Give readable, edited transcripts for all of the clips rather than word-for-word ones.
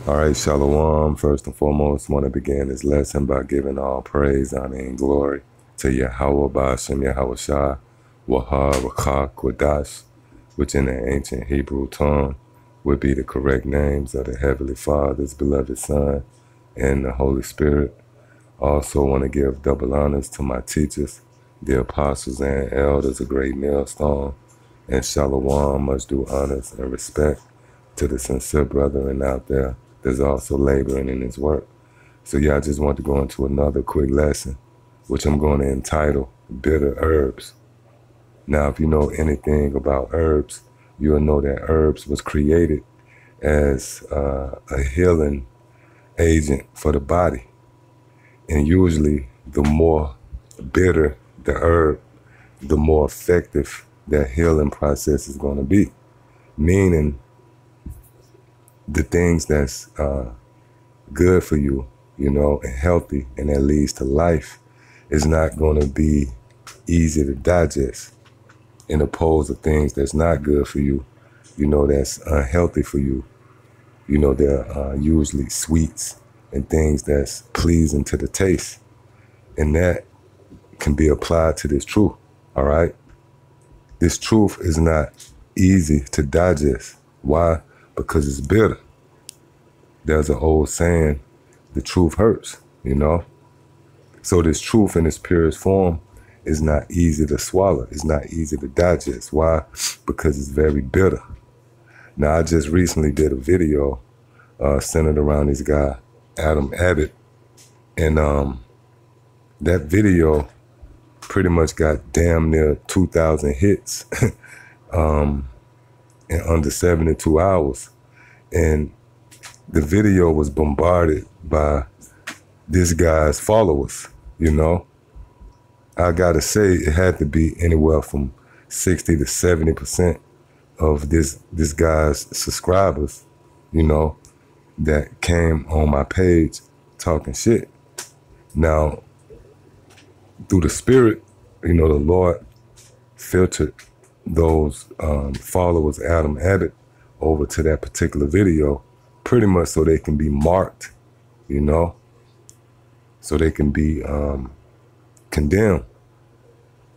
All right, Shalom. First and foremost, want to begin this lesson by giving all praise, honor, and glory to Yahweh Ba'ashem Yahweh Shah, Wahab, Rakak, Wadash, which in the ancient Hebrew tongue would be the correct names of the Heavenly Father, His beloved Son, and the Holy Spirit. Also want to give double honors to my teachers, the apostles and elders, a great millstone, and Shalom must do honors and respect to the sincere brethren out there that's also laboring in his work. So yeah, I just want to go into another quick lesson, which I'm going to entitle Bitter Herbs. Now, if you know anything about herbs, you'll know that herbs was created as a healing agent for the body. And usually the more bitter the herb, the more effective that healing process is going to be. Meaning the things that's good for you, you know, and healthy, and that leads to life, is not going to be easy to digest, in opposed to things that's not good for you, you know, that's unhealthy for you. You know, they're usually sweets and things that's pleasing to the taste. And that can be applied to this truth, all right? This truth is not easy to digest. Why? Because it's bitter. There's an old saying, the truth hurts, you know? So this truth in its purest form is not easy to swallow. It's not easy to digest. Why? Because it's very bitter. Now, I just recently did a video centered around this guy, Adam Abbott. And that video pretty much got damn near 2,000 hits in under 72 hours. And the video was bombarded by this guy's followers, you know. I gotta say, it had to be anywhere from 60 to 70% of this guy's subscribers, you know, that came on my page talking shit. Now, through the Spirit, you know, the Lord filtered those followers, Adam Abbott, over to that particular video, pretty much so they can be marked, you know, so they can be condemned.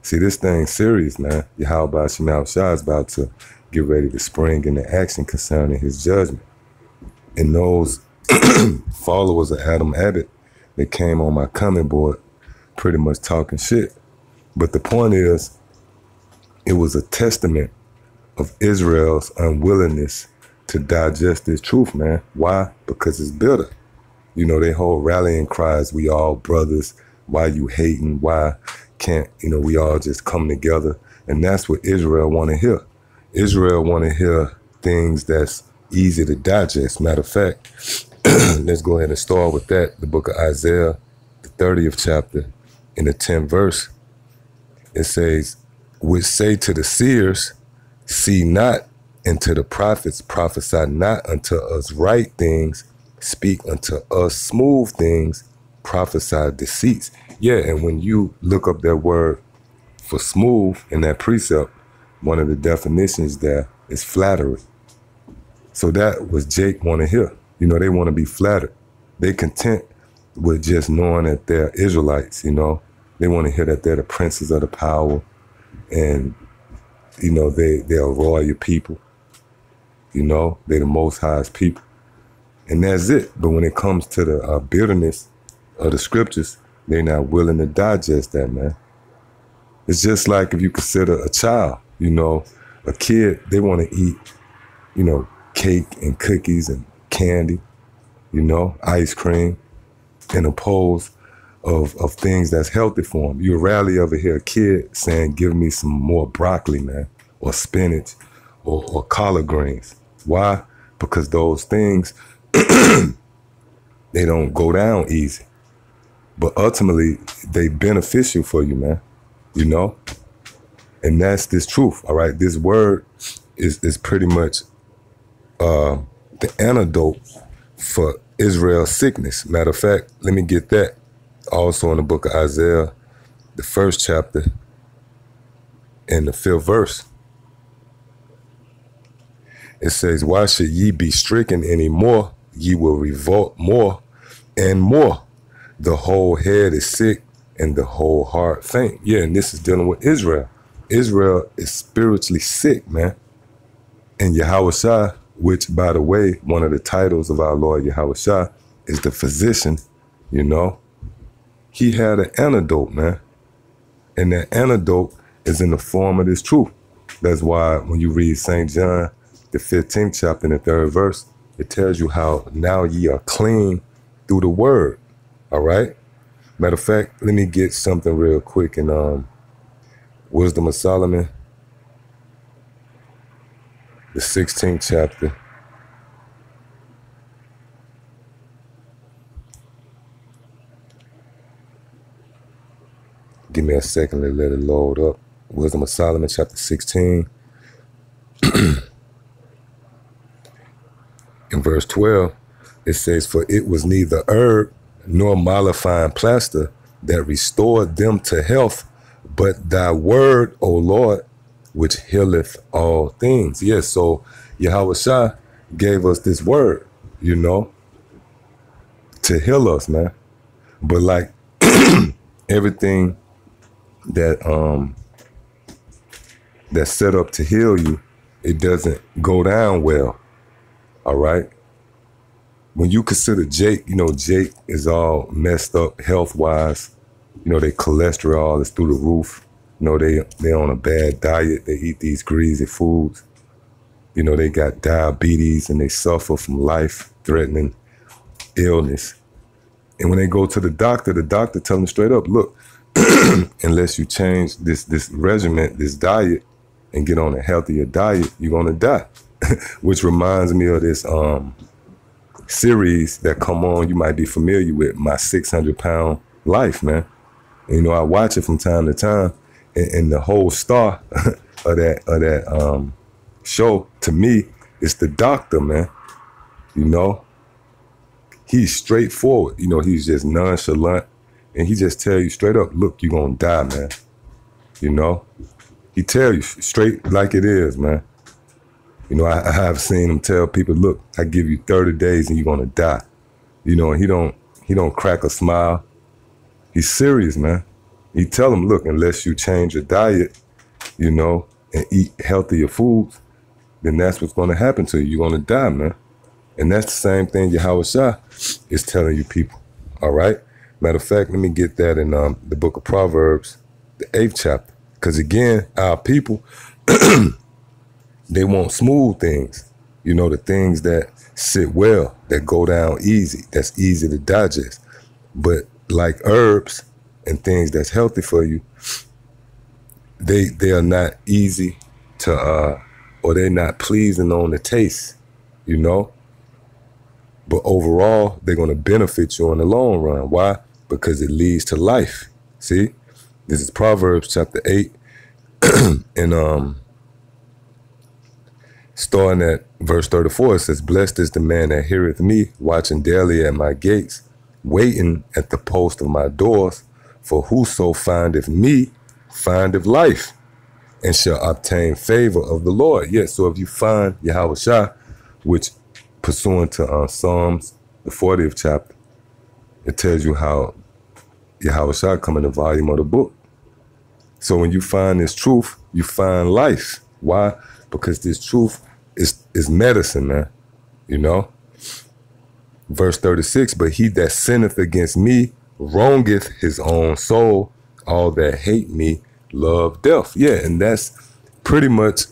See, this thing's serious, man. Yahweh Ba'ashem Yahweh Shah is about to get ready to spring into action concerning his judgment. And those followers of Adam Abbott, they came on my comment board pretty much talking shit. But the point is, it was a testament of Israel's unwillingness to digest this truth, man. Why? Because it's bitter. You know, they whole rallying cries, we all brothers, why you hating, why can't, you know, we all just come together? And that's what Israel want to hear. Israel want to hear things that's easy to digest. Matter of fact, let's go ahead and start with that. The book of Isaiah, the 30th chapter, in the 10th verse, it says, which say to the seers, see not, and to the prophets, prophesy not unto us right things, speak unto us smooth things, prophesy deceits. Yeah, and when you look up that word for smooth in that precept, one of the definitions there is flattery. So that was Jake want to hear. You know, they want to be flattered. They content with just knowing that they're Israelites, you know. They want to hear that they're the princes of the power, and, you know, they're royal people. You know, they're the most highest people. And that's it. But when it comes to the bitterness of the scriptures, they're not willing to digest that, man. It's just like if you consider a child, you know, a kid, they want to eat, you know, cake and cookies and candy, you know, ice cream, in opposed of things that's healthy for them. You rarely ever hear a kid saying, give me some more broccoli, man, or spinach, or collard greens. Why? Because those things, they don't go down easy. But ultimately, they beneficial for you, man, you know? And that's this truth, all right? This word is pretty much the antidote for Israel's sickness. Matter of fact, let me get that also in the book of Isaiah, the 1st chapter, and the 5th verse. It says, why should ye be stricken any more, ye will revolt more and more. The whole head is sick and the whole heart faint. Yeah, and this is dealing with Israel. Israel is spiritually sick, man. And Yahushua, which, by the way, one of the titles of our Lord Yahushua is the physician, you know, he had an antidote, man. And that antidote is in the form of this truth. That's why when you read St. John, the 15th chapter and the 3rd verse, it tells you how now ye are clean through the word. All right? Matter of fact, let me get something real quick in Wisdom of Solomon, the 16th chapter. Give me a second to let it load up. Wisdom of Solomon, chapter 16. In verse 12, it says, for it was neither herb nor mollifying plaster that restored them to health, but thy word, O Lord, which healeth all things. Yes, so Yahushua gave us this word, you know, to heal us, man. But like everything that that's set up to heal you, it doesn't go down well. All right. When you consider Jake, you know, Jake is all messed up health-wise. You know, their cholesterol is through the roof. You know, they're on a bad diet. They eat these greasy foods. You know, they got diabetes and they suffer from life-threatening illness. And when they go to the doctor tells them straight up, look, unless you change this regimen, this diet, and get on a healthier diet, you're gonna die. Which reminds me of this series that come on, you might be familiar with, My 600-Pound Life, man. And, you know, I watch it from time to time, and the whole star of that show, to me, is the doctor, man. You know, he's straightforward. You know, he's just nonchalant, and he just tell you straight up, look, you're gonna die, man. You know, he tell you straight like it is, man. You know, I have seen him tell people, look, I give you 30 days and you're gonna die. You know, and he don't crack a smile. He's serious, man. He tell them, look, unless you change your diet, you know, and eat healthier foods, then that's what's gonna happen to you. You're gonna die, man. And that's the same thing Yahushua is telling you people. All right. Matter of fact, let me get that in the book of Proverbs, the 8th chapter. Because again, our people, they want smooth things, you know, the things that sit well, that go down easy, that's easy to digest. But like herbs and things that's healthy for you, they are not easy to, or they're not pleasing on the taste, you know. But overall, they're going to benefit you in the long run. Why? Because it leads to life. See, this is Proverbs chapter 8, and starting at verse 34, it says, blessed is the man that heareth me, watching daily at my gates, waiting at the post of my doors. For whoso findeth me, findeth life, and shall obtain favor of the Lord. Yes, so if you find Yahushua, which pursuant to Psalms, the 40th chapter, it tells you how Yahushua come in the volume of the book. So when you find this truth, you find life. Why? Because this truth is medicine, man. You know? Verse 36, but he that sinneth against me wrongeth his own soul. All that hate me love death. Yeah, and that's pretty much,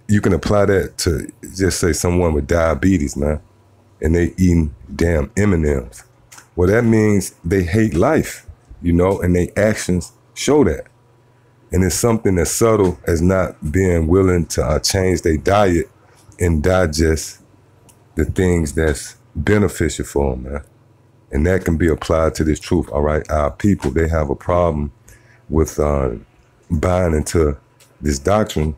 you can apply that to just say someone with diabetes, man, and they eating damn M&Ms. Well, that means they hate life, you know, and their actions show that. And it's something as subtle as not being willing to change their diet and digest the things that's beneficial for them, man. And that can be applied to this truth. All right, our people, they have a problem with buying into this doctrine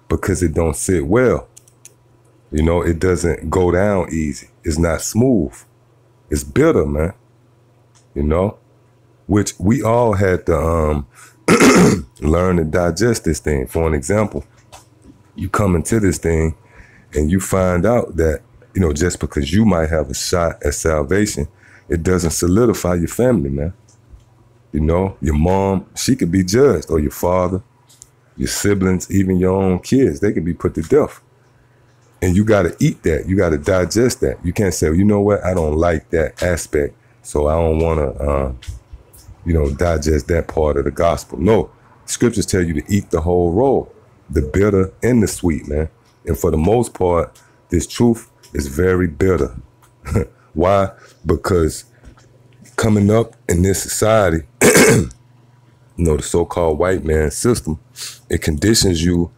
because it don't sit well. You know, it doesn't go down easy. It's not smooth. It's bitter, man. You know, which we all had to learn to digest this thing. For an example, you come into this thing and you find out that, just because you might have a shot at salvation, it doesn't solidify your family, man. Your mom, she could be judged, or your father, your siblings, even your own kids, they could be put to death. And you got to eat that. You got to digest that. You can't say, well, you know what, I don't like that aspect, so I don't want to, digest that part of the gospel. No, scriptures tell you to eat the whole roll, the bitter and the sweet, man. And for the most part, this truth is very bitter. Why? Because coming up in this society, the so-called white man system, it conditions you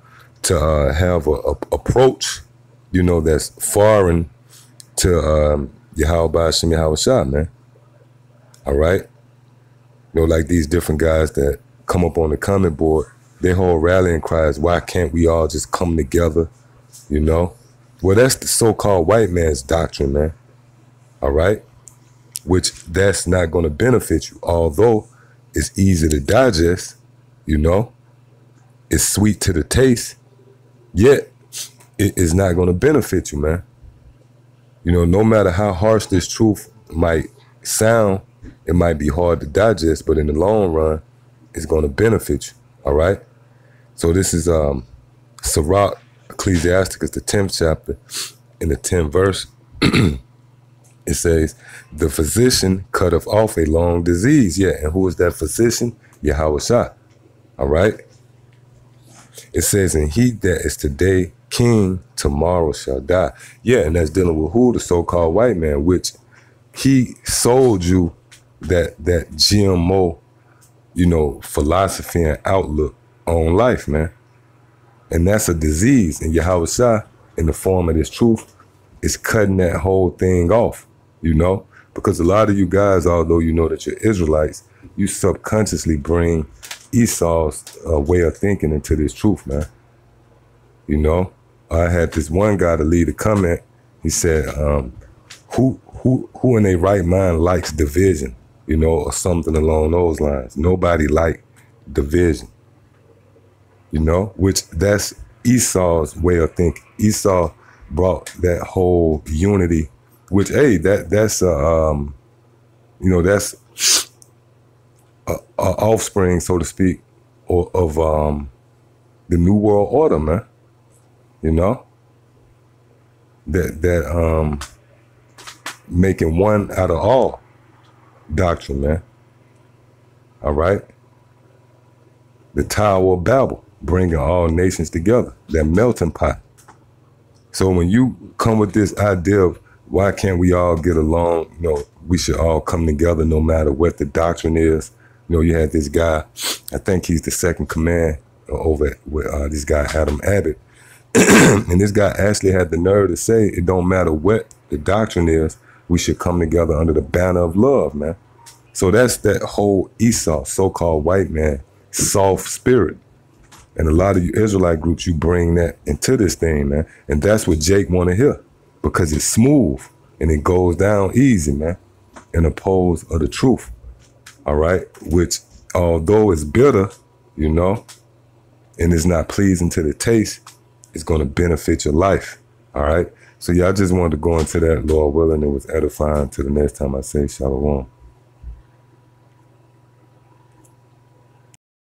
to have a approach, that's foreign to Yahweh Shem Yahweh Shah, man. All right? Like these different guys that come up on the comment board, their whole rallying cry is, why can't we all just come together, Well, that's the so-called white man's doctrine, man. All right? Which that's not going to benefit you. Although it's easy to digest, it's sweet to the taste, yet it is not going to benefit you, man. No matter how harsh this truth might sound, it might be hard to digest, but in the long run, it's going to benefit you, all right? So this is Sirach, Ecclesiasticus, the 10th chapter, in the 10th verse. It says, the physician cutteth off a long disease. Yeah, and who is that physician? Yahweh Shah, all right? It says, and he that is today king, tomorrow shall die. Yeah, and that's dealing with who? The so-called white man, which he sold you that GMO, philosophy and outlook on life, man. And that's a disease. And Yahweh Shah, in the form of this truth, is cutting that whole thing off, because a lot of you guys, although you know that you're Israelites, you subconsciously bring Esau's way of thinking into this truth, man. I had this one guy to leave a comment. He said, who in their right mind likes division, or something along those lines. Nobody like division, which that's Esau's way of thinking. Esau brought that whole unity, which, hey, that's that's a offspring, so to speak, of the New World Order, man. That making one out of all doctrine, man. All right? The Tower of Babel, bringing all nations together, that melting pot. So when you come with this idea of why can't we all get along, we should all come together no matter what the doctrine is. You had this guy, I think he's the second command over with this guy, Adam Abbott. And this guy actually had the nerve to say it don't matter what the doctrine is, we should come together under the banner of love, man. So that's that whole Esau, so-called white man, soft spirit. And a lot of you Israelite groups, you bring that into this thing, man. And that's what Jake want to hear, because it's smooth and it goes down easy, man, in oppose of the truth, all right? Which, although it's bitter, and it's not pleasing to the taste, it's going to benefit your life, all right? So, yeah, I just wanted to go into that, Lord willing. It was edifying. Till the next time I say shalom.